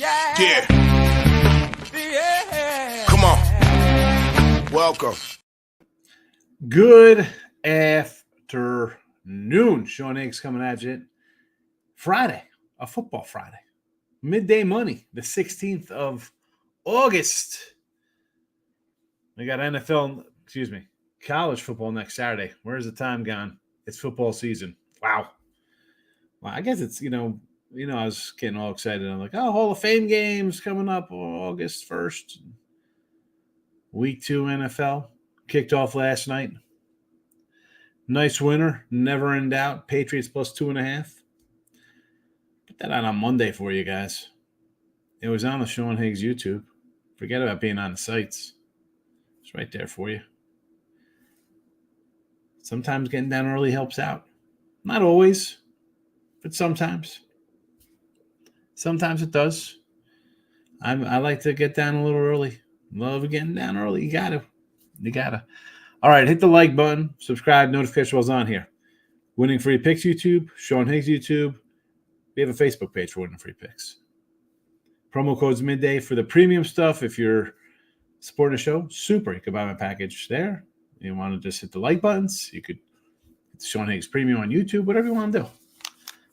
Yeah. Come on. Welcome. Good afternoon. Sean Higgs coming at you. Friday, a football Friday. Midday money, the 16th of August. We got college football next Saturday. Where's the time gone? It's football season. Wow. Well, I guess it's, I was getting all excited. I'm like, Hall of Fame games coming up August 1st. Week 2 NFL kicked off last night. Nice winner, never in doubt. Patriots plus 2.5. Put that out on Monday for you guys. It was on the Sean Higgs YouTube. Forget about being on the sites. It's right there for you. Sometimes getting down early helps out. Not always, but sometimes. Sometimes it does. I like to get down a little early. Love getting down early. You gotta. All right, hit the like button. Subscribe. Notification bells on here. Winning Free Picks YouTube. Sean Higgs YouTube. We have a Facebook page for Winning Free Picks. Promo code's midday for the premium stuff. If you're supporting the show, super. You could buy my package there. You want to just hit the like buttons. You could hit Sean Higgs Premium on YouTube, whatever you want to do.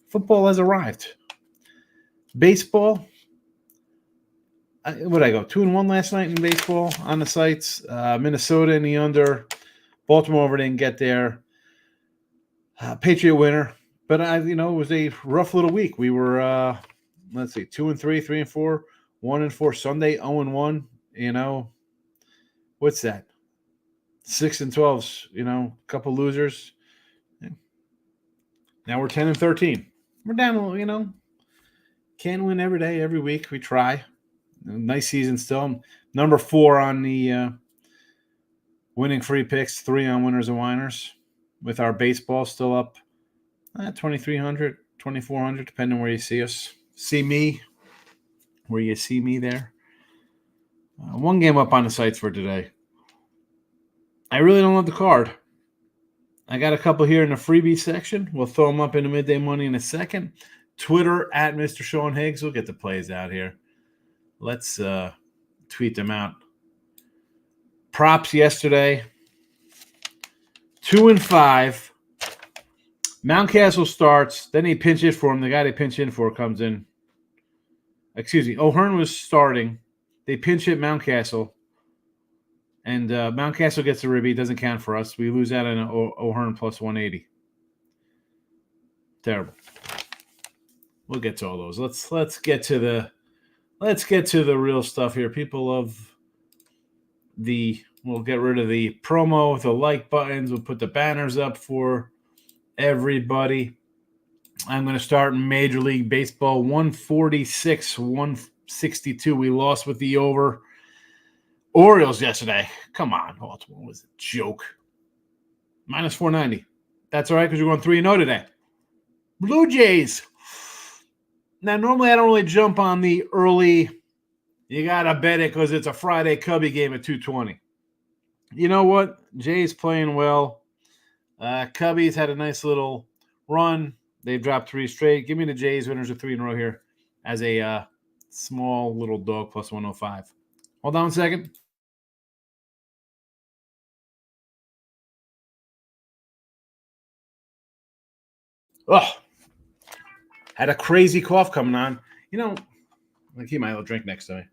Football has arrived. Baseball. What did I go? 2-1 last night in baseball on the sites. Minnesota in the under. Baltimore over didn't get there. Patriot winner. But it was a rough little week. We were 2-3, 3-4, 1-4 Sunday, 0-1. What's that? 6-12's, a couple losers. Now we're 10-13. We're down, can't win every day, every week. We try. Nice season still. Number 4 on the Winning Free Picks, 3 on Winners and Whiners. With our baseball still up 2,300, 2,400, depending on where you see us. See me, where you see me there. One game up on the sites for today. I really don't love the card. I got a couple here in the freebie section. We'll throw them up in the midday money in a second. Twitter at Mr. Sean Higgs. We'll get the plays out here. Let's tweet them out. Props yesterday. 2-5. Mountcastle starts. Then they pinch it for him. The guy they pinch in for comes in. Excuse me. O'Hearn was starting. They pinch hit Mountcastle. And Mountcastle gets a ribby. It doesn't count for us. We lose out on O'Hearn plus 180. Terrible. We'll get to all those. Let's get to the real stuff here. People love we'll get rid of the promo, the like buttons. We'll put the banners up for everybody. I'm going to start in Major League Baseball. 146, 162. We lost with the over. Orioles yesterday. Come on, Baltimore was a joke. Minus 490. That's all right because we're going 3-0 today. Blue Jays. Now, normally I don't really jump on the early. You got to bet it because it's a Friday Cubby game at 2:20. You know what? Jays playing well. Cubbies had a nice little run. They've dropped 3 straight. Give me the Jays winners of 3 in a row here as a small little dog plus 105. Hold on a second. Oh, had a crazy cough coming on. I'm going to keep my little drink next to me.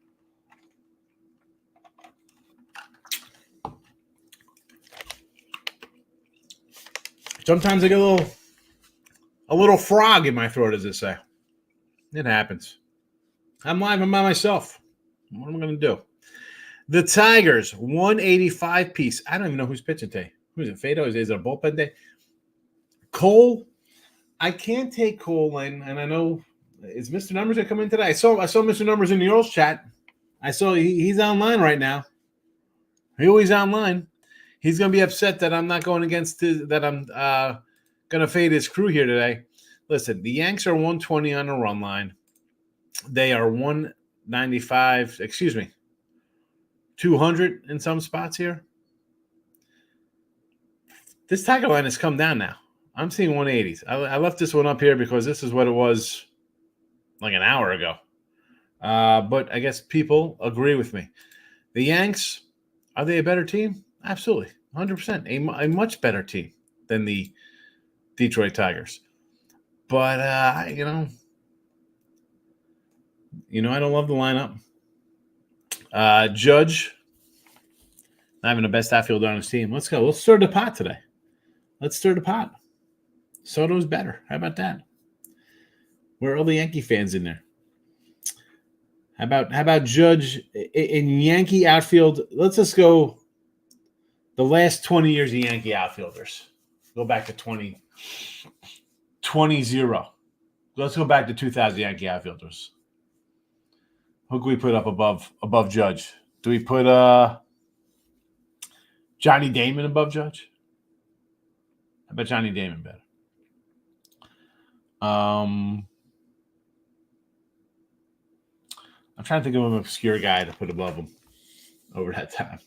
Sometimes I get a little frog in my throat, as they say. It happens. I'm live. I'm by myself. What am I going to do? The Tigers, 185 piece. I don't even know who's pitching today. Who's it? Fado? Is it a bullpen day? Cole. I can't take Cole, and I know is Mr. Numbers that come in today. I saw Mr. Numbers in the Earls chat. I saw he's online right now. He's always online. He's going to be upset that I'm not going against that I'm going to fade his crew here today. Listen, the Yanks are 120 on the run line. They are 195, 200 in some spots here. This Tiger line has come down now. I'm seeing 180s. I left this one up here because this is what it was like an hour ago. But I guess people agree with me. The Yanks, are they a better team? Absolutely, 100%. A much better team than the Detroit Tigers. But I don't love the lineup. Judge, not having the best outfielder on his team. Let's go. Let's stir the pot today. Let's stir the pot. Soto's better. How about that? Where are all the Yankee fans in there? How about Judge in Yankee outfield? Let's just go the last 20 years of Yankee outfielders. Go back to 20-0. Let's go back to 2000 Yankee outfielders. Who can we put up above Judge? Do we put Johnny Damon above Judge? I bet Johnny Damon better. I'm trying to think of an obscure guy to put above him over that time.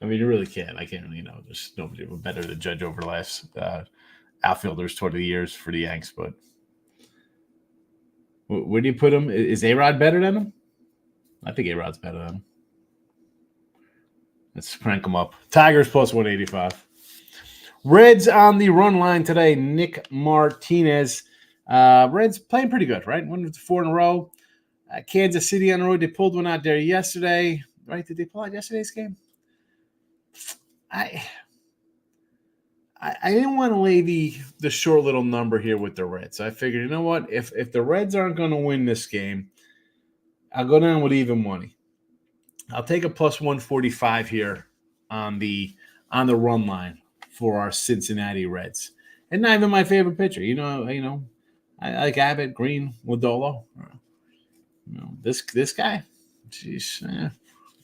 I mean, you really can't. I can't, there's nobody better than Judge over the last outfielders 20 years for the Yanks. But where do you put him? Is A-Rod better than him? I think A-Rod's better than him. Let's crank him up. Tigers plus 185. Reds on the run line today. Nick Martinez. Reds playing pretty good, right? 1-4 in a row. Kansas City on the road. They pulled one out there yesterday. Right? Did they pull out yesterday's game? I didn't want to lay the short little number here with the Reds. I figured, you know what? If the Reds aren't going to win this game, I'll go down with even money. I'll take a plus 145 here on the run line for our Cincinnati Reds. And not even my favorite pitcher. I like Abbott, Green, Lodolo. This guy, geez,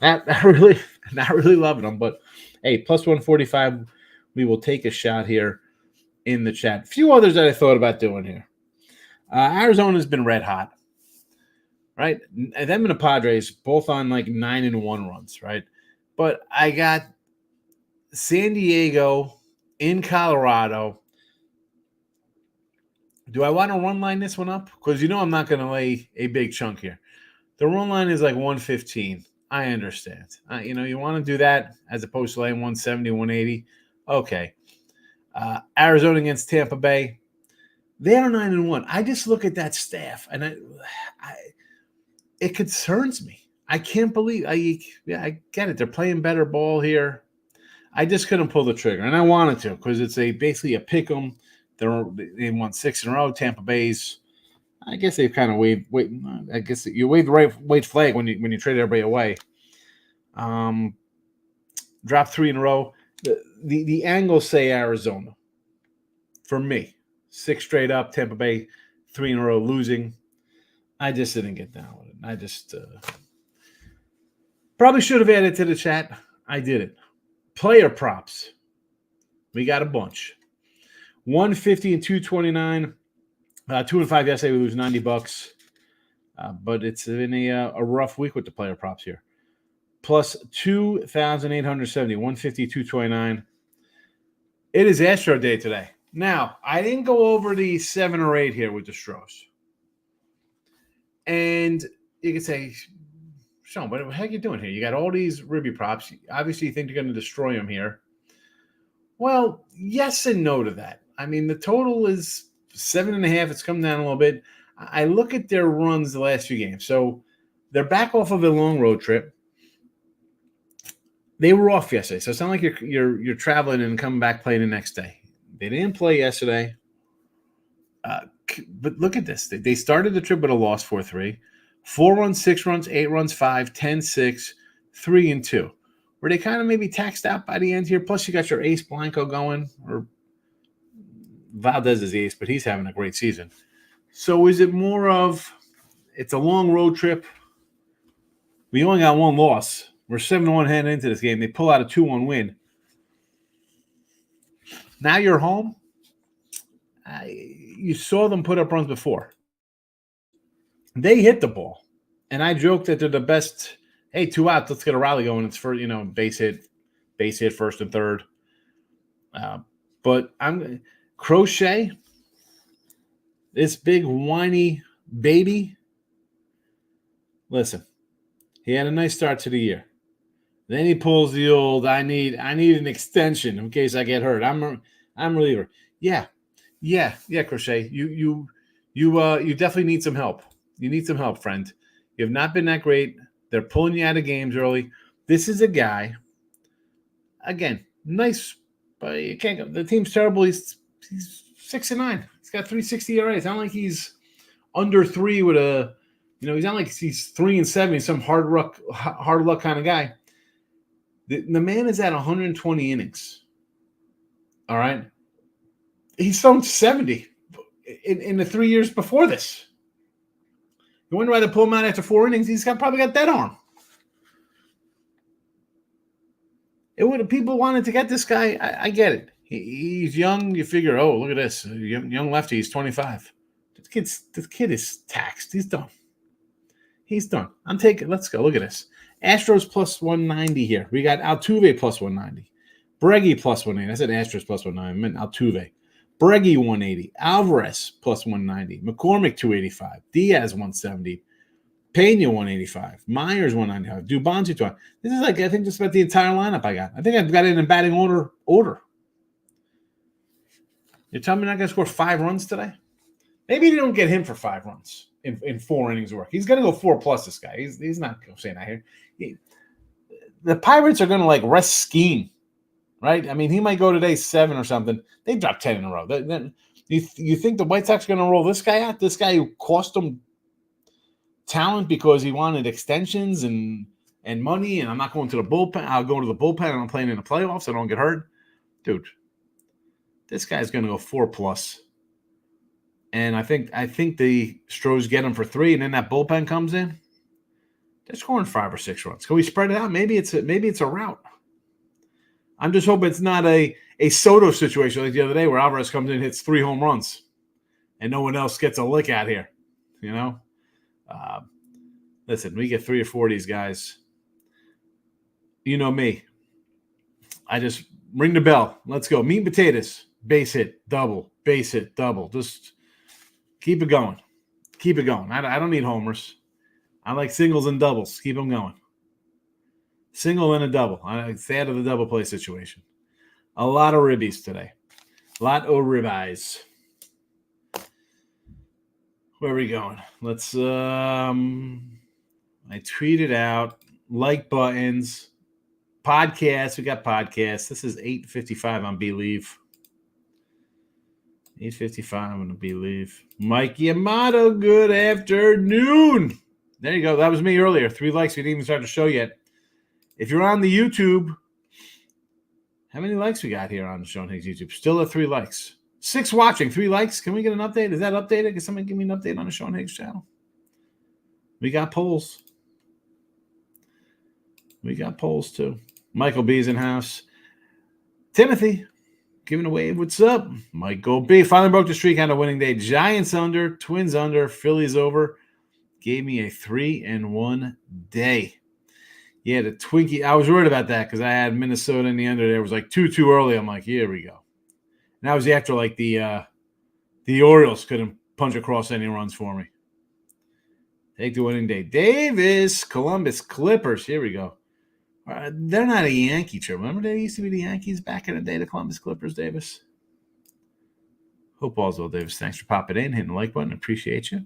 not really loving him. But hey, plus 145. We will take a shot here in the chat. A few others that I thought about doing here. Arizona's been red hot, right? And them and the Padres both on like 9-1 runs, right? But I got San Diego in Colorado. Do I want to run line this one up? Because I'm not going to lay a big chunk here. The run line is like 115. I understand. You want to do that as opposed to laying 170, 180. Okay. Arizona against Tampa Bay. They are 9-1. I just look at that staff, and it concerns me. I can't believe I get it. They're playing better ball here. I just couldn't pull the trigger, and I wanted to because it's basically a pick 'em. They won 6 in a row. Tampa Bay's, I guess they've kind of waved. I guess you wave the right flag when you trade everybody away. Dropped 3 in a row. The angles say Arizona. For me, 6 straight up. Tampa Bay, 3 in a row losing. I just didn't get down with it. I just probably should have added to the chat. I didn't. Player props. We got a bunch. 150 and 229. 2-5 yesterday. We lose $90. But it's been a rough week with the player props here. Plus 2,870. 150, 229. It is Astro Day today. Now, I didn't go over the 7 or 8 here with the Stros. And you could say, Sean, what the heck are you doing here? You got all these ribby props. Obviously, you think you're going to destroy them here. Well, yes and no to that. I mean, the total is 7.5. It's come down a little bit. I look at their runs the last few games. So they're back off of a long road trip. They were off yesterday, so it's not like you're traveling and coming back playing the next day. They didn't play yesterday. But look at this. They started the trip with a loss 4-3. 4 runs, 6 runs, 8 runs, 5, 10, 6, 3, and 2. Were they kind of maybe taxed out by the end here? Plus, you got your ace Blanco going, or Valdez is the ace, but he's having a great season. So is it more of it's a long road trip? We only got 1 loss. We're 7-1 heading into this game. They pull out a 2-1 win. Now you're home. You saw them put up runs before. They hit the ball. And I joked that they're the best. Hey, 2 outs. Let's get a rally going. It's for, base hit, first and third. But Crochet, this big whiny baby, Listen, he had a nice start to the year. Then he pulls the old, I need an extension in case I get hurt. I'm a reliever. Yeah, Crochet. You definitely need some help. You need some help, friend. You have not been that great. They're pulling you out of games early. This is a guy, again, nice, but you can't go. The team's terrible. He's 6-9. He's got 3.60 ERA. It's not like he's under 3 with a, he's not like he's 3-7. He's some hard luck kind of guy. The man is at 120 innings. All right. He's thrown 70 in the 3 years before this. You wonder why they pull him out after 4 innings? He's probably got that arm. People wanted to get this guy. I get it. He's young. You figure, oh, look at this. Young lefty. He's 25. This kid is taxed. He's done. I'm taking. Let's go. Look at this. Astros plus 190 here. We got Altuve plus 190. Breggy plus 180. I said Astros plus 190. I meant Altuve. Breggy 180. Alvarez plus 190. McCormick 285. Diaz 170. Pena 185. Myers 195. Dubonzi 200. This is I think just about the entire lineup I got. I think I've got it in batting order. You're telling me I'm not going to score 5 runs today? Maybe they don't get him for 5 runs in 4 innings of work. He's going to go 4+ this guy. He's not saying that here. The Pirates are going to rest scheme, right? I mean, he might go today 7 or something. They drop 10 in a row. Then you think the White Sox are going to roll this guy out? This guy who cost them talent because he wanted extensions and money, and I'm not going to the bullpen. I'll go to the bullpen and I'm playing in the playoffs. I don't get hurt. Dude, this guy's going to go 4+. And I think the Stros get him for 3, and then that bullpen comes in. They're scoring 5 or 6 runs. Can we spread it out? Maybe it's a route. I'm just hoping it's not a Soto situation like the other day where Alvarez comes in and hits 3 home runs, and no one else gets a lick out here. Listen, we get 3 or 4 of these guys. You know me. I just ring the bell. Let's go. Meat and potatoes. Base hit, double. Base hit, double. Just keep it going. I don't need homers. I like singles and doubles. Keep them going. Single and a double. I stay out of the double play situation. A lot of ribbies today. A lot of ribeyes. Where are we going? Let's I tweeted out like buttons. Podcasts. We got podcasts. This is 8:55 on Believe. 8:55 on Believe. Mike Yamato, good afternoon. There you go. That was me earlier. 3 likes. We didn't even start the show yet. If you're on the YouTube, how many likes we got here on Sean Higgs YouTube? Still at 3 likes. 6 watching, 3 likes. Can we get an update? Is that updated? Can somebody give me an update on the Sean Higgs channel? We got polls. Too. Michael B's in house. Timothy, giving away. What's up? Michael B. Finally broke the streak on a winning day. Giants under, Twins under, Phillies over. Gave me a 3-1 day. Yeah, the Twinkie. I was worried about that because I had Minnesota in the under there. It was 2 too early. I'm like, here we go. And that was after the Orioles couldn't punch across any runs for me. Take the winning day. Davis, Columbus Clippers. Here we go. They're not a Yankee trip. Remember they used to be the Yankees back in the day, the Columbus Clippers, Davis? Hope all's well, Davis. Thanks for popping in, hitting the like button. Appreciate you.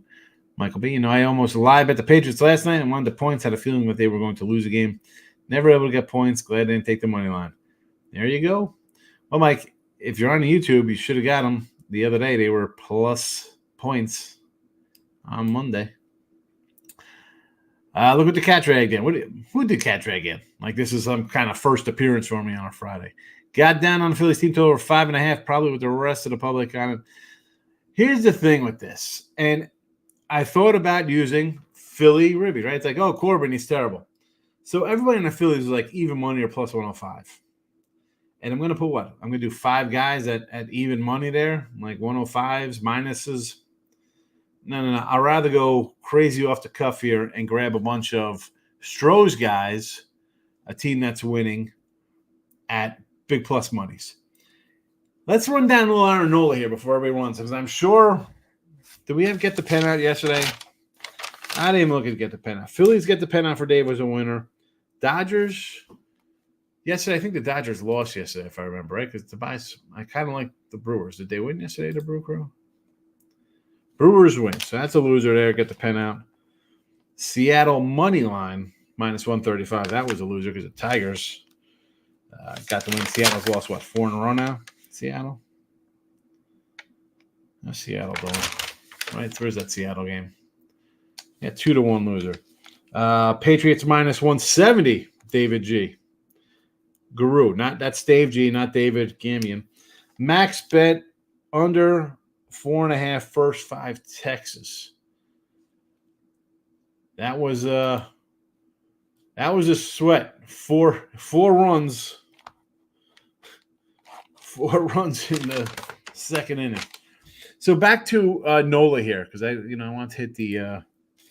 Michael B. I almost lied about the Patriots last night and wanted the points. Had a feeling that they were going to lose a game. Never able to get points. Glad I didn't take the money line. There you go. Well, Mike, if you're on YouTube, you should have got them the other day. They were plus points on Monday. Look at the cat drag in. Who did cat drag in? This is some kind of first appearance for me on a Friday. Got down on the Phillies team total over 5.5, probably with the rest of the public on it. Here's the thing with this, and I thought about using Philly Ribby, right? It's oh, Corbin, he's terrible. So everybody in the Phillies is even money or plus 105. And I'm going to put what? I'm going to do 5 guys at even money there, 105s, minuses. No. I'd rather go crazy off the cuff here and grab a bunch of Stros guys, a team that's winning at big plus monies. Let's run down a little Aaron Nola here before everybody runs, because I'm sure – did we get the pen out yesterday? I didn't even look at get the pen out. Phillies get the pen out for Dave was a winner. Dodgers. Yesterday, I think the Dodgers lost yesterday, if I remember right. Because Tobias, I kind of like the Brewers. Did they win yesterday, the Brew Crew? Brewers win. So that's a loser there. Get the pen out. Seattle money line, minus 135. That was a loser because the Tigers got the win. Seattle's lost, 4 in a row now? Seattle? How's Seattle going? Right, where's that Seattle game? Yeah, 2-1 loser. Patriots minus 170, David G. Guru, that's Dave G, not David Gamian. Max bet under 4.5 first 5 Texas. That was a sweat. Four runs. 4 runs in the second inning. So back to Nola here, because I want to hit the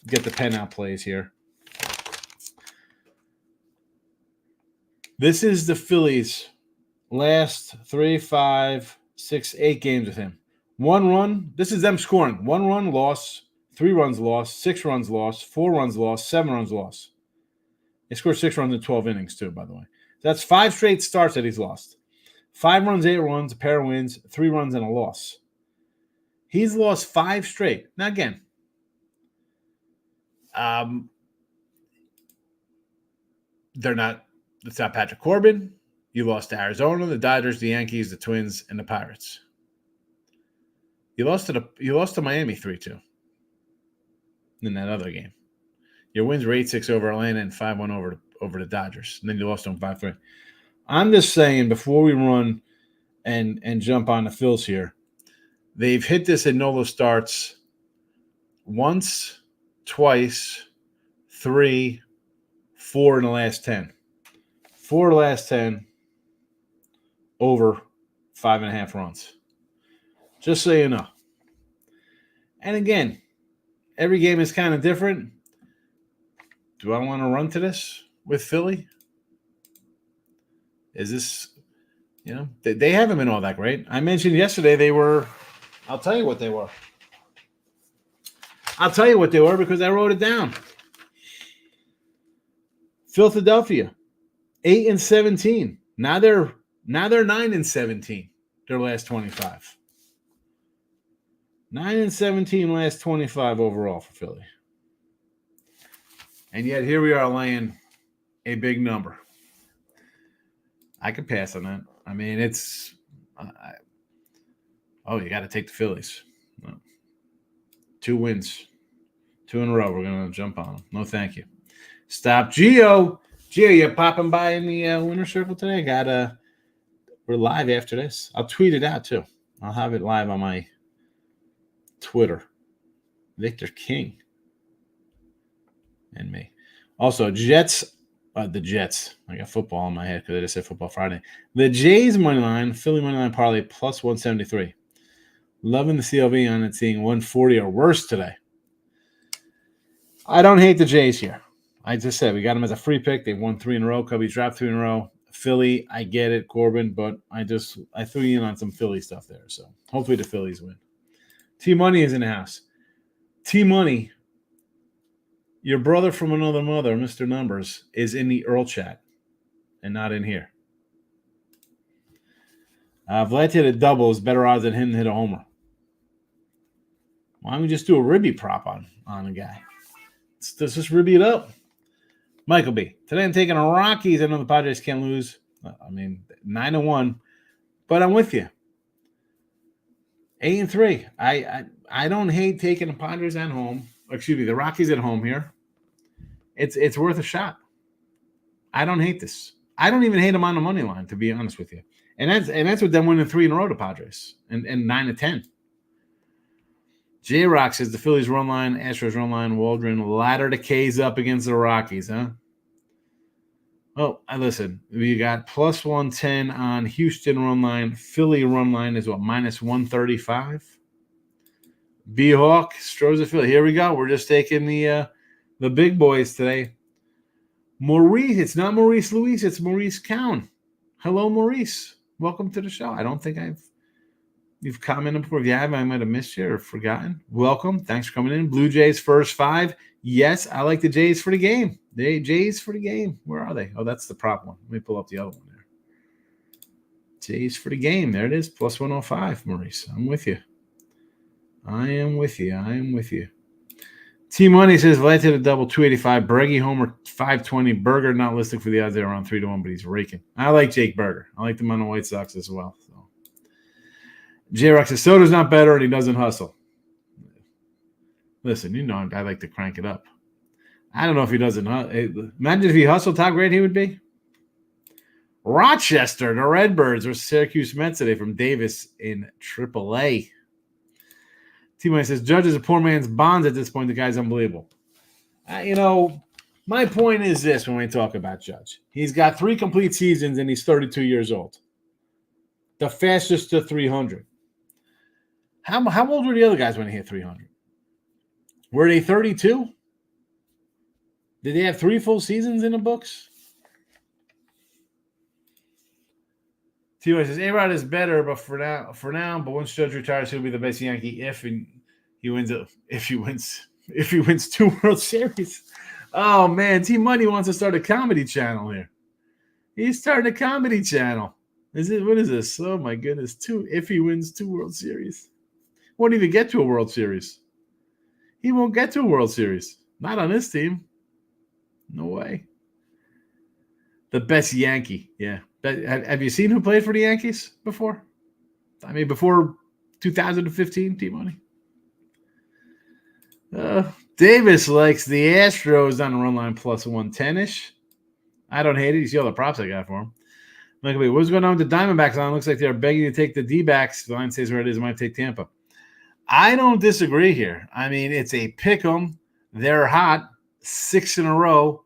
get the pen out plays here. This is the Phillies' last 3, 5, 6, 8 games with him. 1 run. This is them scoring. 1 run loss, 3 runs lost, 6 runs lost, 4 runs lost, 7 runs lost. He scored 6 runs in 12 innings too, by the way. That's 5 straight starts that he's lost. 5 runs, 8 runs, a pair of wins, 3 runs, and a loss. He's lost 5 straight. Now again, it's not Patrick Corbin. You lost to Arizona, the Dodgers, the Yankees, the Twins, and the Pirates. You lost to Miami 3-2 in that other game. Your wins were 8-6 over Atlanta and 5-1 over the Dodgers. And then you lost to them 5-3. I'm just saying, before we run and jump on the Phils here, they've hit this in Nola starts once, twice, 3, 4 in the last 10. 4 of the last 10 over 5.5 runs. Just so you know. And again, every game is kind of different. Do I want to run to this with Philly? Is this, they haven't been all that great. I mentioned yesterday I'll tell you what they were. I'll tell you what they were because I wrote it down. Philadelphia, 8-17. Now they're 9-17. Their last 25. 9-17 last 25 overall for Philly. And yet here we are laying a big number. I could pass on that. I mean, it's you got to take the Phillies. 2 wins. 2 in a row. We're going to jump on them. No, thank you. Stop. Gio, you popping by in the winner circle today? We're live after this. I'll tweet it out, too. I'll have it live on my Twitter. Victor King and me. Also, Jets. The Jets. I got football in my head because I just said Football Friday. The Jays money line, Philly money line parlay plus 173. Loving the CLV on it, seeing 140 or worse today. I don't hate the Jays here. I just said we got them as a free pick. They've won 3 in a row. Cubbies dropped 3 in a row. Philly, I get it, Corbin, but I threw you in on some Philly stuff there. So hopefully the Phillies win. T-Money is in the house. T-Money, your brother from another mother, Mr. Numbers, is in the Earl chat and not in here. Vlad hit a double is better odds than him to hit a homer. Why don't we just do a ribby prop on a guy? Let's just ribby it up. Michael B. Today I'm taking a Rockies. I know the Padres can't lose. 9-1. But I'm with you. 8-3. I don't hate taking the Padres at home. Excuse me, the Rockies at home here. It's worth a shot. I don't hate this. I don't even hate them on the money line, to be honest with you. And that's with them winning 3 in a row to Padres and 9-10. J-Rock says the Phillies run line, Astros run line, Waldron ladder the K's up against the Rockies, huh? Oh, listen, we got plus 110 on Houston run line. Philly run line is what, minus 135? B-Hawk, Stroza Philly. Here we go. We're just taking the big boys today. Maurice, it's not Maurice Luis, it's Maurice Cowan. Hello, Maurice. Welcome to the show. I don't think I've you've commented before. If you haven't, I might have missed you or forgotten. Welcome. Thanks for coming in. Blue Jays first 5. Yes, I like the Jays for the game. The Jays for the game. Where are they? Oh, that's the prop one. Let me pull up the other one there. Jays for the game. There it is. Plus 105, Maurice. I'm with you. I am with you. T-Money says, Vlad hit a double 285. Breggy Homer 520. Berger not listed for the odds. They're around 3-1, but he's raking. I like Jake Berger. I like him on the White Sox as well. So. J-Rock says, Soto's not better and he doesn't hustle. Listen, I like to crank it up. I don't know if he doesn't. Imagine if he hustled, how great he would be. Rochester, the Redbirds versus Syracuse Mets today from Davis in AAA. T-Money says, Judge is a poor man's Bonds at this point. The guy's unbelievable. My point is this when we talk about Judge. He's got 3 complete seasons and he's 32 years old. The fastest to 300. How old were the other guys when they hit 300? Were they 32? Did they have 3 full seasons in the books? T.Y. says, A-Rod is better, but for now, but once Judge retires, he'll be the best Yankee if he wins 2 World Series. Oh, man, T-Money wants to start a comedy channel here. He's starting a comedy channel. What is this? Oh, my goodness. If he wins 2 World Series. Won't even get to a World Series. He won't get to a World Series. Not on this team. No way. The best Yankee. Yeah. Have you seen who played for the Yankees before? I mean, before 2015, T-Money. Davis likes the Astros on the run line plus 110-ish. I don't hate it. You see all the props I got for him. What's going on with the Diamondbacks? It looks like they're begging to take the D-backs. The line stays where it is. It might take Tampa. I don't disagree here. I mean, it's a pick 'em. They're hot, 6 in a row,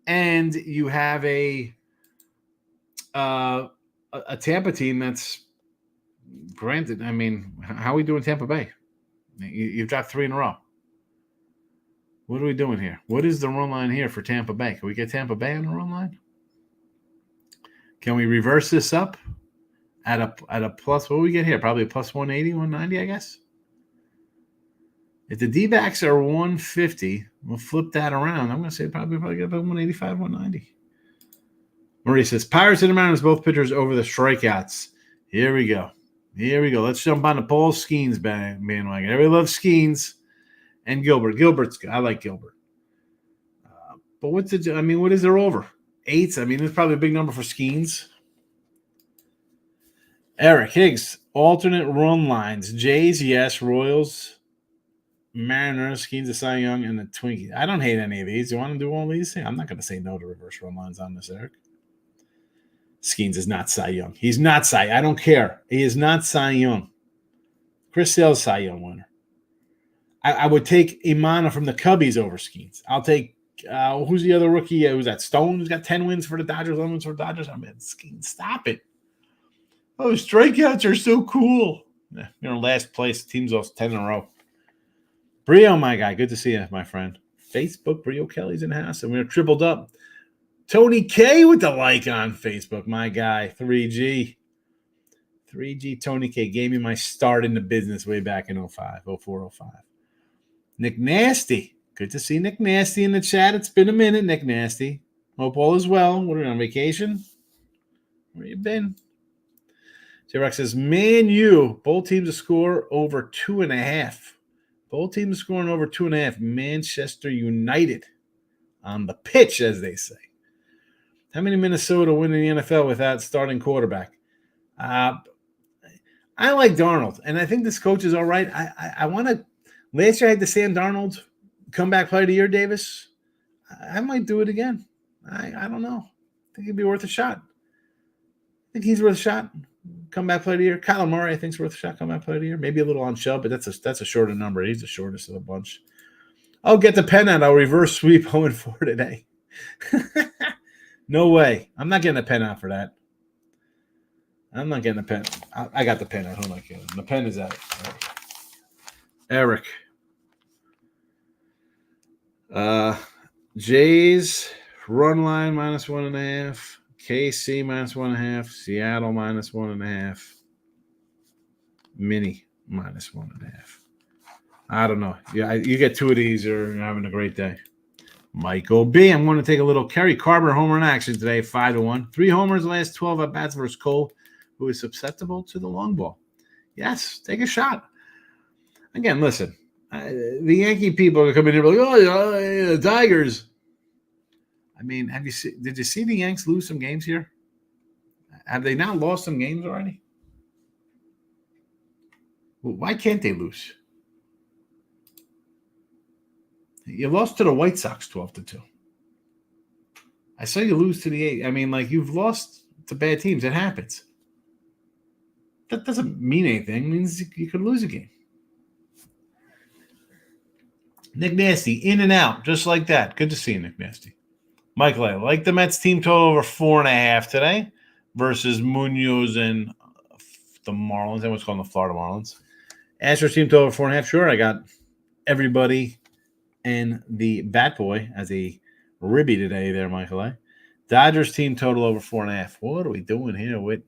and you have a Tampa team that's granted. I mean, how are we doing Tampa Bay? You've dropped 3 in a row. What are we doing here? What is the run line here for Tampa Bay? Can we get Tampa Bay on the run line? Can we reverse this up at a plus? What do we get here? Probably a plus 180, 190, I guess. If the D-backs are 150, we'll flip that around. I'm going to say probably get about 185, 190. Marie says, Pirates and the Mariners, both pitchers over the strikeouts. Here we go. Let's jump on the Paul Skeens bandwagon. Everybody loves Skeens and Gilbert. I like Gilbert. But what is their over? 8. I mean, it's probably a big number for Skeens. Eric Higgs, alternate run lines. Jays, yes. Royals, Mariners, Skeens, the Cy Young, and the Twinkies. I don't hate any of these. You want to do all these? I'm not going to say no to reverse run lines on this, Eric. Skeens is not Cy Young. He's not Cy. I don't care. He is not Cy Young. Chris Sale's Cy Young winner. I would take Imana from the Cubbies over Skeens. I'll take who's the other rookie? Who's that? Stone, who's got 10 wins for the Dodgers, 11 wins for the Dodgers. I mean, Skeens, stop it. Oh, strikeouts are so cool. Last place. Team's lost 10 in a row. Brio, my guy. Good to see you, my friend. Facebook, Brio Kelly's in the house, and we're tripled up. Tony K with the like on Facebook, my guy. 3G Tony K gave me my start in the business way back in 04, 05. Nick Nasty. Good to see Nick Nasty in the chat. It's been a minute, Nick Nasty. Hope all is well. What are you on vacation? Where you been? J-Rock says, Man U, both teams to score over 2.5. Both teams scoring over 2.5. Manchester United on the pitch, as they say. How many Minnesota win in the NFL without starting quarterback? I like Darnold, and I think this coach is all right. I want to – last year I had the Sam Darnold comeback player of the year, Davis. I might do it again. I don't know. I think it'd be worth a shot. I think he's worth a shot. Comeback player of the year. Kyler Murray, I think, is worth a shot. Comeback player of the year. Maybe a little on Chubb, but that's a shorter number. He's the shortest of the bunch. I'll get the pen out. I'll reverse sweep 0-4 today. No way. I'm not getting a pen out for that. I'm not getting a pen. I got the pen out. Who am I kidding? The pen is out. Eric. Jays run line -1.5. KC -1.5. Seattle -1.5. Mini -1.5. I don't know. Yeah, you get 2 of these, you're having a great day. Michael B. I'm going to take a little Kerry Carver home run action today, 5-1. 3 homers last 12 at bats versus Cole, who is susceptible to the long ball. Yes, take a shot. Again, listen, the Yankee people are coming here like, oh, the Tigers. I mean, did you see the Yanks lose some games here? Have they not lost some games already? Well, why can't they lose? You lost to the White Sox 12-2. I saw you lose to the 8. I mean, like, you've lost to bad teams. It happens. That doesn't mean anything. It means you could lose a game. Nick Nasty, in and out, just like that. Good to see you, Nick Nasty. Michael, I like the Mets team total over 4.5 today versus Munoz and the Marlins. I was calling the Florida Marlins. Astros team total over 4.5. Sure, I got everybody and the Bat Boy as a ribby today there, Michael. Dodgers team total over 4.5. What are we doing here with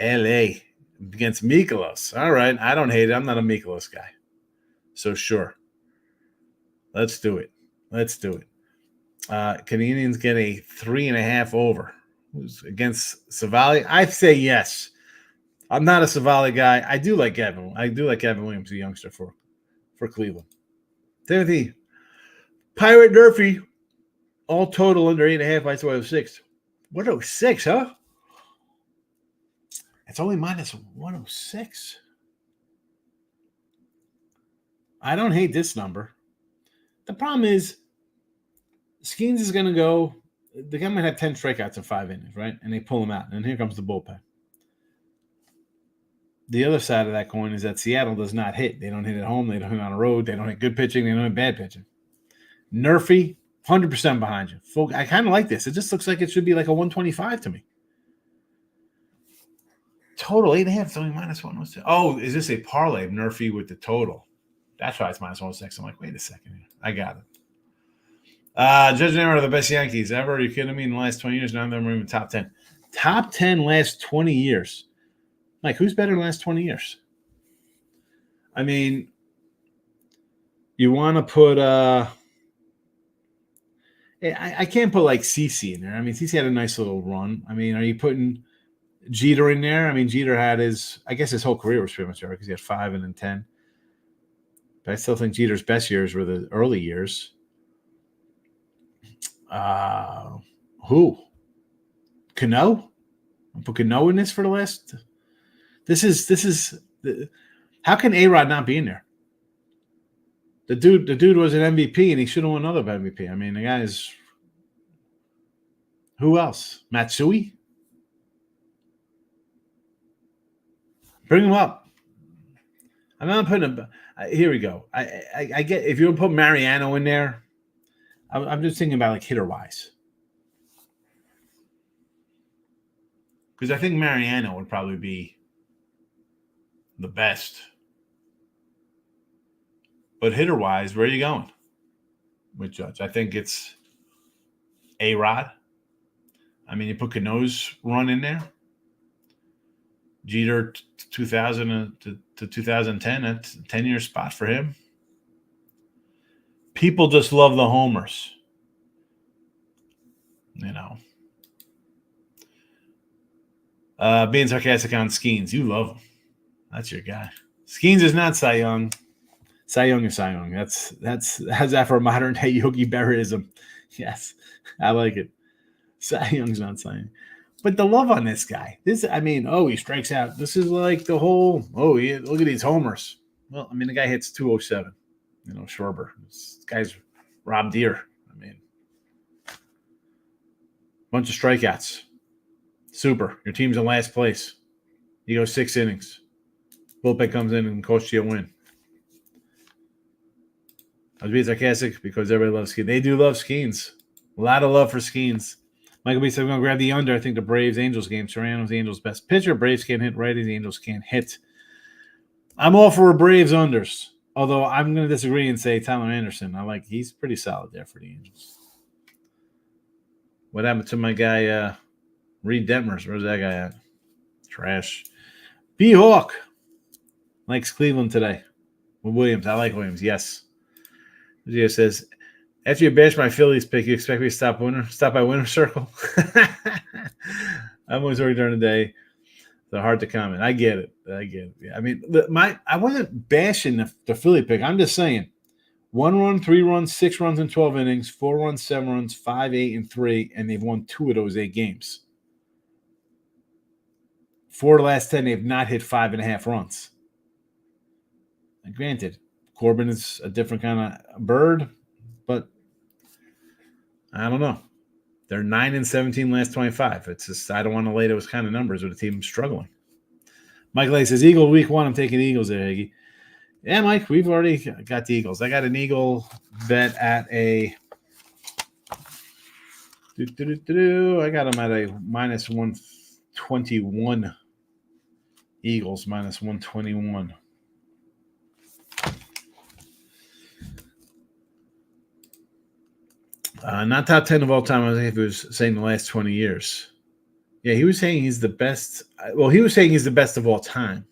LA against Mikolas? All right, I don't hate it. I'm not a Mikolas guy. So sure. Let's do it. Can the Indians get a 3.5 over? Who's against Savali? I'd say yes. I'm not a Savali guy. I do like Evan. Williams, a youngster for Cleveland. Timothy, Pirate Durfee, all total under 8.5. I saw 6. 106, huh? It's only -106. I don't hate this number. The problem is, Skeens is going to go. The guy might have 10 strikeouts in 5 innings, right? And they pull him out. And here comes the bullpen. The other side of that coin is that Seattle does not hit. They don't hit at home. They don't hit on the road. They don't hit good pitching. They don't hit bad pitching. Nerfy, 100% behind you. I kind of like this. It just looks like it should be like a 125 to me. Total 8.5. It's only -106. Oh, is this a parlay of Nerfy with the total? That's why it's -106. I'm like, wait a second. I got it. Judge and Error are the best Yankees ever. Are you kidding me? In the last 20 years, none of them are even top 10. Top 10 last 20 years. Like, who's better in the last 20 years? I mean, you want to put I can't put like CC in there. I mean, CC had a nice little run. I mean, are you putting Jeter in there? I mean, Jeter had his whole career was pretty much over because he had 5 and then 10. But I still think Jeter's best years were the early years. Who? Cano? I'll put Cano in this for the last. This is. How can A-Rod not be in there? The dude was an MVP and he should have won another MVP. I mean, the guy is. Who else? Matsui? Bring him up. I'm not putting him. Here we go. I get if you want to put Mariano in there. I'm just thinking about like hitter wise. Because I think Mariano would probably be the best. But hitter wise, where are you going with Judge? I think it's A-Rod. I mean, you put Cano's run in there. Jeter 2000 to 2010, that's a 10-year spot for him. People just love the homers. You know. Being sarcastic on Skeens. You love him. That's your guy. Skeens is not Cy Young. Cy Young is Cy Young. How's that for modern day Yogi Berraism? Yes, I like it. Cy Young's not Cy Young. But the love on this guy. He strikes out. This is like the whole, look at these homers. Well, I mean, the guy hits 207. Schwarber. This guy's Rob Deere. I mean, bunch of strikeouts. Super. Your team's in last place. You go 6 innings. Bullpen comes in and costs you a win. I was being sarcastic because everybody loves Skeens. They do love Skeens. A lot of love for Skeens. Michael B said, we're going to grab the under. I think the Braves-Angels game. Serrano's the Angels' best pitcher. Braves can't hit righties. The Angels can't hit. I'm all for Braves unders. Although I'm going to disagree and say Tyler Anderson. He's pretty solid there for the Angels. What happened to my guy, Reed Detmers? Where's that guy at? Trash. B-Hawk. Likes Cleveland today. Well, Williams. I like Williams. Yes. Gio says, after you bash my Phillies pick, you expect me to stop by winner circle? I'm always working during the day. So hard to comment. I get it. Yeah. I mean, I wasn't bashing the Philly pick. I'm just saying 1 run, 3 runs, 6 runs in 12 innings, 4 runs, 7 runs, 5, 8, and 3, and they've won 2 of those 8 games. 4 of the last 10, they've not hit 5.5 runs. And granted, Corbin is a different kind of bird, but I don't know. They're 9-17 last 25. It's just I don't want to lay those kind of numbers with a team struggling. Mike Lay says, Eagle week 1, I'm taking Eagles there, Iggy. Yeah, Mike, we've already got the Eagles. I got an Eagle bet at a I got them at a minus 121. Eagles minus 121. Not top 10 of all time. I think if he was saying the last 20 years. Yeah, he was saying he's the best. Well, he was saying he's the best of all time.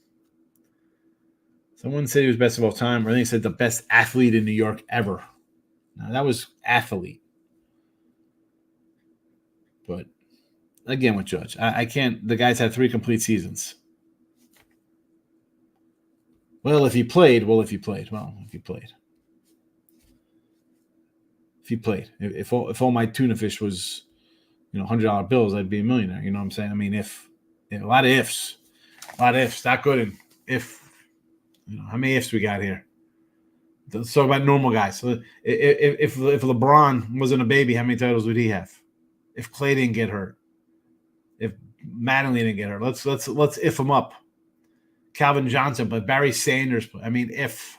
Someone said he was best of all time, or I think he said the best athlete in New York ever. Now, that was athlete. But again, with Judge, I can't. The guy's had 3 complete seasons. If he played. If all my tuna fish was, $100 bills, I'd be a millionaire. You know what I'm saying? I mean, a lot of ifs, not good. And how many ifs we got here? Let's talk about normal guys. So if LeBron wasn't a baby, how many titles would he have? If Clay didn't get hurt, if Mattingly didn't get hurt, let's if him up. Calvin Johnson, but Barry Sanders. I mean, if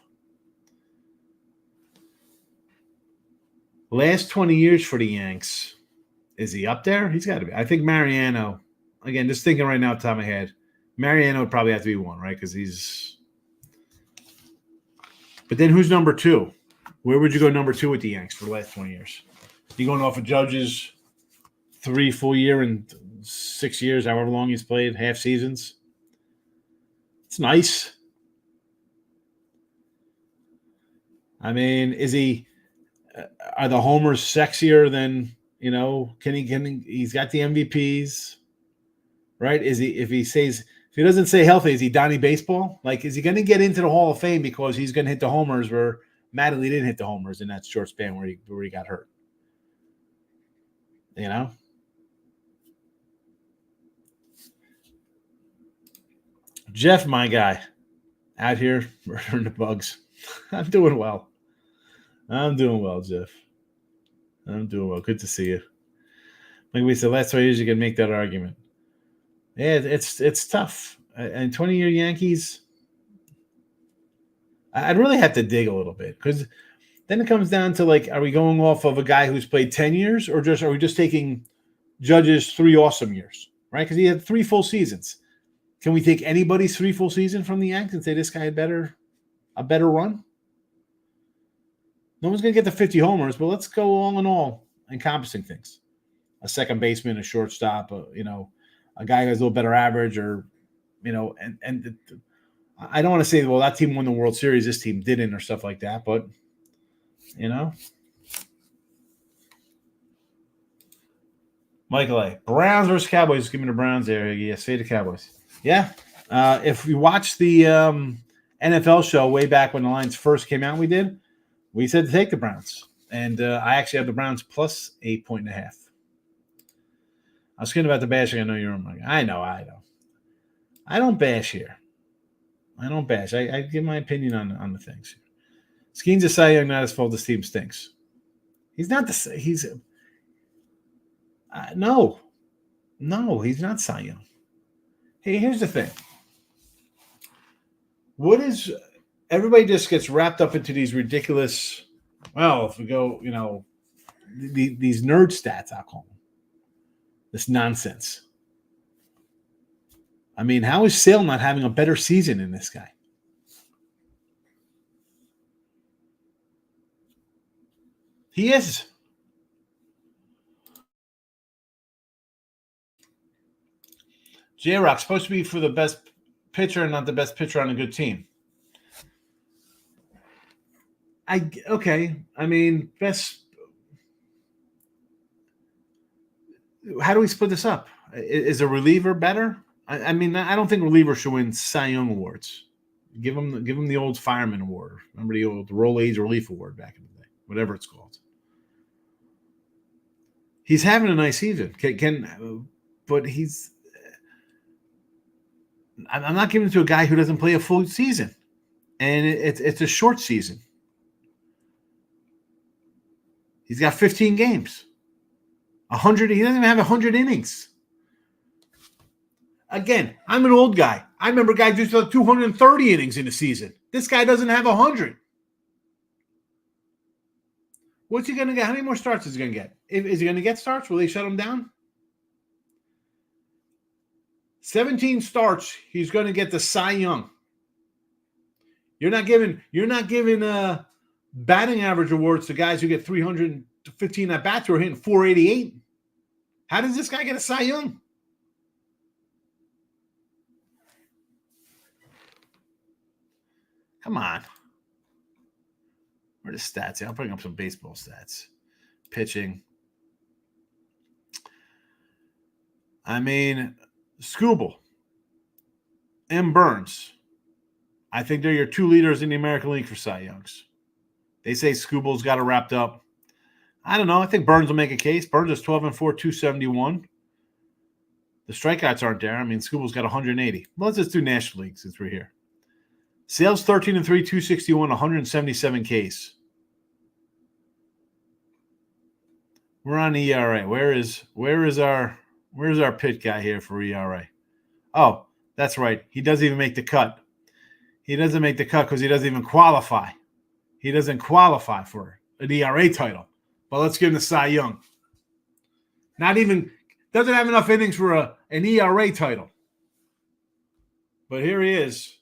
last 20 years for the Yanks, is he up there? He's got to be. I think Mariano. Again, just thinking right now, top of my head, Mariano would probably have to be 1, right? Because he's. But then who's number 2? Where would you go number 2 with the Yanks for the last 20 years? You going off of Judge's 3 full year and 6 years, however long he's played, half seasons? It's nice. I mean, is he? Are the homers sexier than Can he? He's got the MVPs, right? Is he? If he doesn't stay healthy, is he Donnie Baseball? Like, is he going to get into the Hall of Fame because he's going to hit the homers where Mattingly didn't hit the homers in that short span where he got hurt? Jeff, my guy, out here murdering the bugs. I'm doing well, Jeff. I'm doing well. Good to see you. Like we said, last 2 years you can make that argument. Yeah, it's tough. And 20-year Yankees, I'd really have to dig a little bit because then it comes down to, like, are we going off of a guy who's played 10 years or are we just taking Judge's 3 awesome years, right? Because he had 3 full seasons. Can we take anybody's 3 full season from the Yanks and say this guy had a better run? No one's going to get the 50 homers, but let's go all in all encompassing things. A second baseman, a shortstop, a guy who has a little better average, or, and I don't want to say, well, that team won the World Series, this team didn't, or stuff like that, but, Michael A. Browns versus Cowboys. Give me the Browns there. Yes, say the Cowboys. Yeah. If you watch the NFL show way back when the lines first came out, we said to take the Browns. And I actually have the Browns plus 8.5. I was kidding about the bashing. I know you're on my guy. I know. I don't bash here. I don't bash. I give my opinion on the things. Skeen's a Cy Young, not his fault. This team stinks. He's not the. He's no, he's not Cy Young. Hey, here's the thing. What is everybody just gets wrapped up into these ridiculous? Well, if we go, these nerd stats, I'll call them. This nonsense. I mean, how is Sale not having a better season than this guy? He is. J-Rock supposed to be for the best pitcher and not the best pitcher on a good team. Okay. I mean, best. How do we split this up? Is a reliever better? I mean, I don't think relievers should win Cy Young awards. Give them the old fireman award. Remember the old Roll Age Relief Award back in the day, whatever it's called. He's having a nice season. But he's. I'm not giving it to a guy who doesn't play a full season, and it's a short season. He's got 15 games, 100. He doesn't even have 100 innings. Again, I'm an old guy. I remember guys used to have 230 innings in a season. This guy doesn't have 100. What's he going to get? How many more starts is he going to get? Is he going to get starts? Will they shut him down? 17 starts. He's going to get the Cy Young. You're not giving batting average awards to guys who get 315 at bats who are hitting 488. How does this guy get a Cy Young? Come on. Where are the stats? I'll bring up some baseball stats. Pitching. I mean, Skubal and Burns. I think they're your two leaders in the American League for Cy Youngs. They say Skubal's got it wrapped up. I don't know. I think Burns will make a case. Burns is 12-4, 271. The strikeouts aren't there. I mean, Skubal's got 180. Well, let's just do National League since we're here. Sales 13-3, 261, 177 Ks. We're on ERA. Where's our pit guy here for ERA? Oh, that's right. He doesn't even make the cut. He doesn't make the cut because he doesn't even qualify. He doesn't qualify for an ERA title. But let's give him the Cy Young. Doesn't have enough innings for an ERA title. But here he is,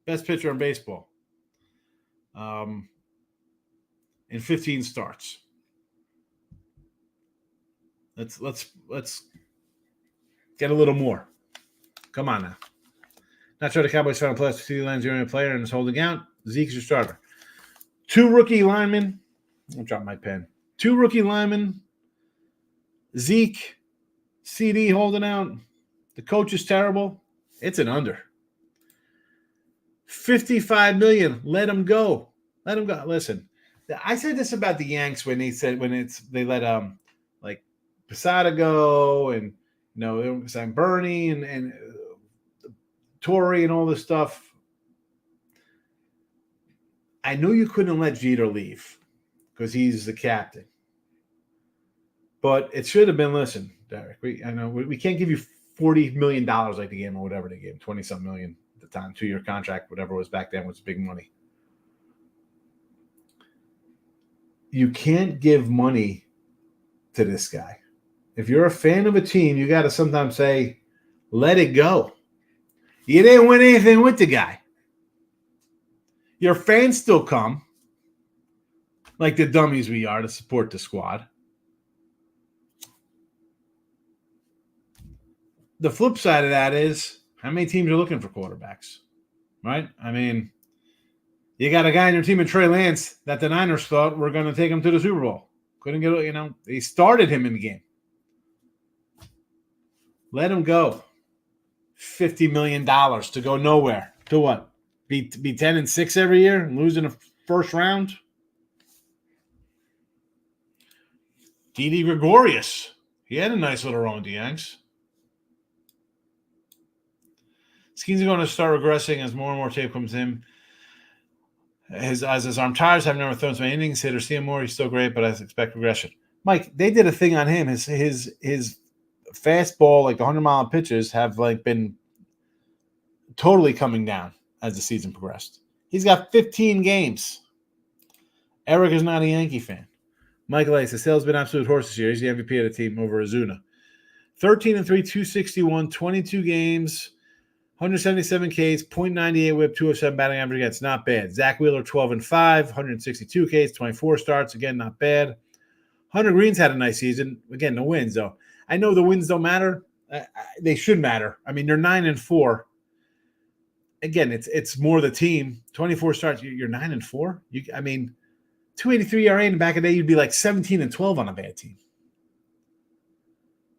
best pitcher in baseball. In 15 starts. Let's get a little more. Come on now. Not sure the Cowboys found a place to see the Lions a player and is holding out. Zeke's your starter. 2 rookie linemen. I'll drop my pen. 2 rookie linemen. Zeke, CD holding out. The coach is terrible. It's an under. $55 million. Let him go. Let him go. Listen, I said this about the Yanks when they let like Posada go and they signed Bernie and Torrey and all this stuff. I knew you couldn't let Jeter leave because he's the captain. But it should have been, listen, Derek, I know we can't give you $40 million like the game or whatever they gave him, 20-something million at the time, 2-year contract, whatever it was back then was big money. You can't give money to this guy. If you're a fan of a team, you got to sometimes say, let it go. You didn't win anything with the guy. Your fans still come, like the dummies we are, to support the squad. The flip side of that is how many teams are looking for quarterbacks, right? I mean, you got a guy in your team in Trey Lance that the Niners thought were going to take him to the Super Bowl. Couldn't get, they started him in the game. Let him go. $50 million to go nowhere. To what? Be 10-6 every year and lose in the first round? Didi Gregorius. He had a nice little run with the Yanks. Skeens are going to start regressing as more and more tape comes in. As his arm tires, have never thrown so many innings. Hit or see him more. He's still great, but I expect regression. Mike, they did a thing on him. His fastball, like the 100-mile pitches, have been totally coming down as the season progressed. He's got 15 games. Eric is not a Yankee fan. Michael A. says, Sale's been absolute horse this year. He's the MVP of the team over Ozuna. 13-3, 261, 22 games, 177 Ks, .98 whip, 207 batting average. Again, it's not bad. Zach Wheeler, 12-5, 162 Ks, 24 starts. Again, not bad. Hunter Green's had a nice season. Again, no wins, though. I know the wins don't matter. They should matter. I mean, they're 9-4. Again, it's more the team. 24 starts. You're 9-4. 2.83 ERA in the back of the day, you'd be like 17-12 on a bad team.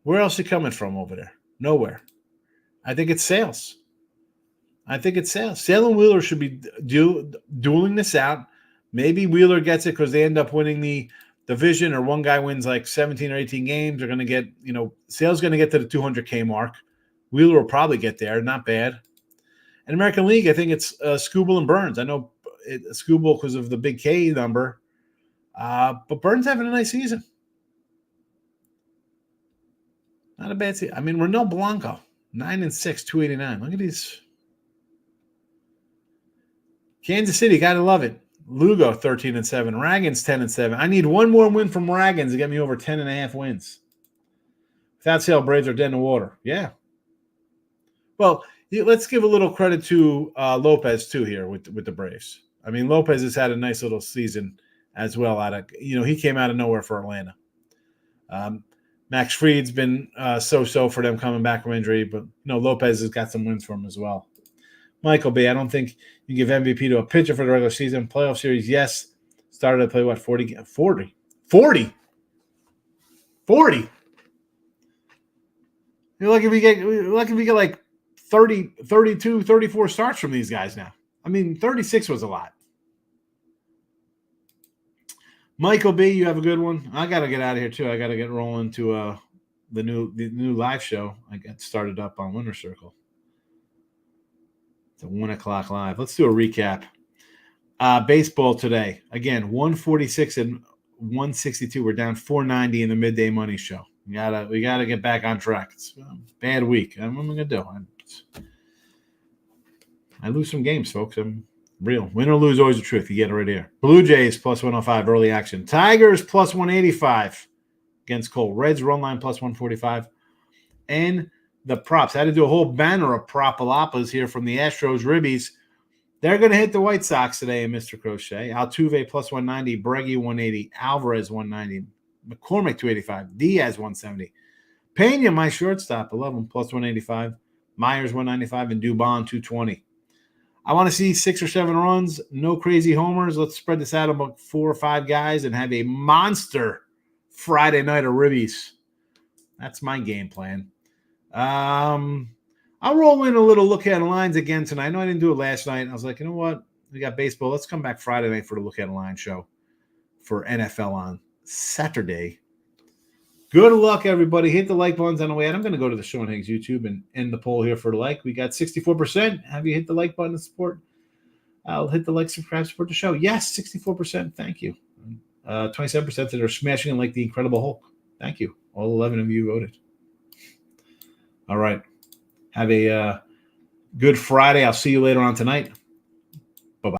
Where else are you coming from over there? Nowhere. I think it's Sales. Sale and Wheeler should be dueling this out. Maybe Wheeler gets it because they end up winning the division, or one guy wins like 17 or 18 games. They're going to get, Sale's going to get to the 200K mark. Wheeler will probably get there. Not bad. In American League, I think it's Skubal and Burns. I know Skubal because of the big K number, but Burns having a nice season. Not a bad season. I mean, Ronel Blanco, 9-6, 289. Look at these. Kansas City, gotta love it. Lugo, 13-7. Ragans, 10-7. I need one more win from Ragans to get me over 10.5 wins. Without Sale, Braves are dead in the water. Yeah. Well, let's give a little credit to Lopez, too, here with the Braves. I mean, Lopez has had a nice little season as well. He came out of nowhere for Atlanta. Max Fried's been so-so for them coming back from injury, but Lopez has got some wins for him as well. Michael B., I don't think you give MVP to a pitcher for the regular season. Playoff series, yes. Started to play, 40? 40? You're lucky if we get like 30, 32, 34 starts from these guys now. I mean, 36 was a lot. Michael B., you have a good one. I got to get out of here, too. I got to get rolling to the new live show. I got started up on Winter Circle. It's a 1 o'clock live. Let's do a recap. Baseball today. Again, 146 and 162. We're down 490 in the midday money show. We gotta get back on track. It's a bad week. What am I gonna do? I lose some games, folks. I'm real. Win or lose, always the truth. You get it right here. Blue Jays plus 105 early action. Tigers plus 185 against Cole. Reds run line plus 145. And the props. I had to do a whole banner of prop-a-lapas here from the Astros Ribbies. They're going to hit the White Sox today in Mr. Crochet. Altuve plus 190, Breggy 180, Alvarez 190, McCormick 285, Diaz 170. Pena, my shortstop, 11 plus 185, Myers 195, and Dubon 220. I want to see 6 or 7 runs, no crazy homers. Let's spread this out about 4 or 5 guys and have a monster Friday night of Ribbies. That's my game plan. I'll roll in a little look at lines again tonight. I know I didn't do it last night. I was like, you know what? We got baseball. Let's come back Friday night for the look at a line show for NFL on Saturday. Good luck, everybody. Hit the like buttons on the way out. I'm going to go to the Sean Higgs YouTube and end the poll here for the like. We got 64%. Have you hit the like button to support? I'll hit the like, subscribe, support the show. Yes, 64%. Thank you. 27% that are smashing it like the Incredible Hulk. Thank you. All 11 of you voted. All right. Have a good Friday. I'll see you later on tonight.